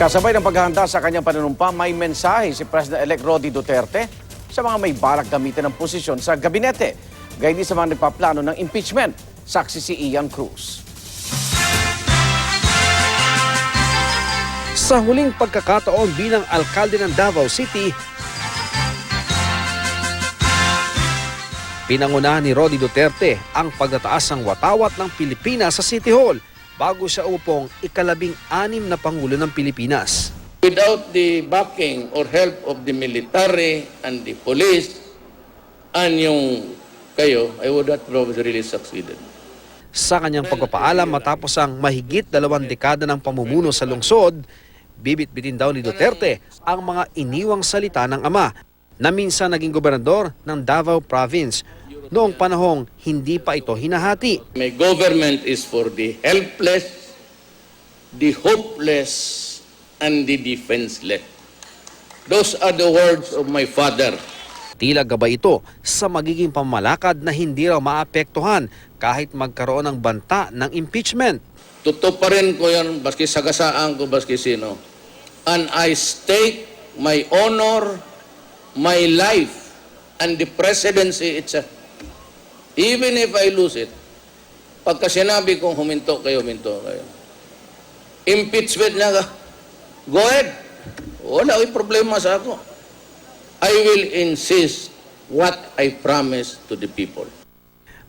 Kasabay ng paghahanda sa kanyang panunumpa, may mensahe si President-elect Rody Duterte sa mga may balak gamitin ng posisyon sa gabinete. Gayun din sa mga nagpaplano ng impeachment. Saksi si Ian Cruz. Sa huling pagkakataon bilang alkalde ng Davao City, pinangunahan ni Rody Duterte ang pagtataas ng watawat ng Pilipinas sa City Hall bago siya upong ika-16 na Pangulo ng Pilipinas. Without the backing or help of the military and the police and yung kayo, I would not probably really succeeded. Sa kanyang pagpapaalam matapos ang mahigit 2 dekada ng pamumuno sa lungsod, bibit-bitin daw ni Duterte ang mga iniwang salita ng ama na minsan naging gobernador ng Davao Province noong panahong hindi pa ito hinahati. My government is for the helpless, the hopeless, and the defenseless. Those are the words of my father. Tila gabay ito sa magiging pamalakad na hindi raw maapektuhan kahit magkaroon ng banta ng impeachment. Tutuparin ko yan, baski sagasaan ko, baski sino. And I stake my honor, my life, and the presidency itself. Even if I lose it, pagka sinabi kong huminto kayo. Impeachment na ka, go ahead. Wala ko'y problema sa ako. I will insist what I promise to the people.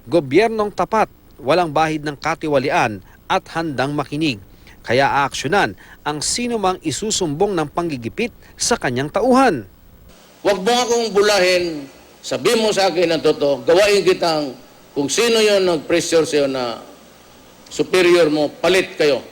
Gobyernong tapat, walang bahid ng katiwalian at handang makinig. Kaya aaksyonan ang sino mang isusumbong ng panggigipit sa kanyang tauhan. Huwag mo akong bulahin, sabi mo sa akin ang totoo, gawain kitang kung sino yon nag-pressure sa'yo na superior mo, palit kayo.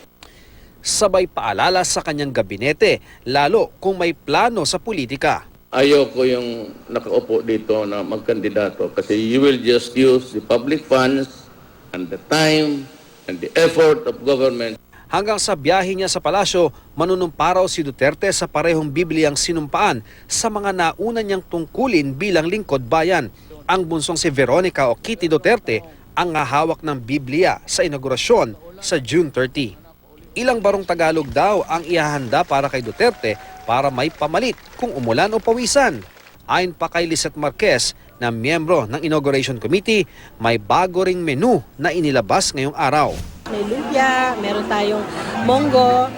Sabay paalala sa kanyang gabinete, lalo kung may plano sa politika. Ayoko yung nakaupo dito na magkandidato kasi you will just use the public funds and the time and the effort of government. Hanggang sa biyahe niya sa palasyo, manunumpa raw si Duterte sa parehong Bibliyang sinumpaan sa mga nauna niyang tungkulin bilang lingkod bayan. Ang bunsong si Veronica o Kitty Duterte ang hahawak ng Biblia sa inaugurasyon sa June 30. Ilang barong Tagalog daw ang ihahanda para kay Duterte para may pamalit kung umulan o pawisan. Ayon pa kay Lizette Marquez na miyembro ng Inauguration Committee, may bago ring menu na inilabas ngayong araw. May lumpia, meron tayong monggo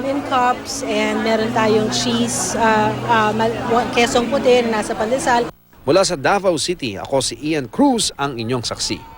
in cups, and meron tayong cheese, kesong puti na nasa pandesal. Mula sa Davao City, ako si Ian Cruz, ang inyong saksi.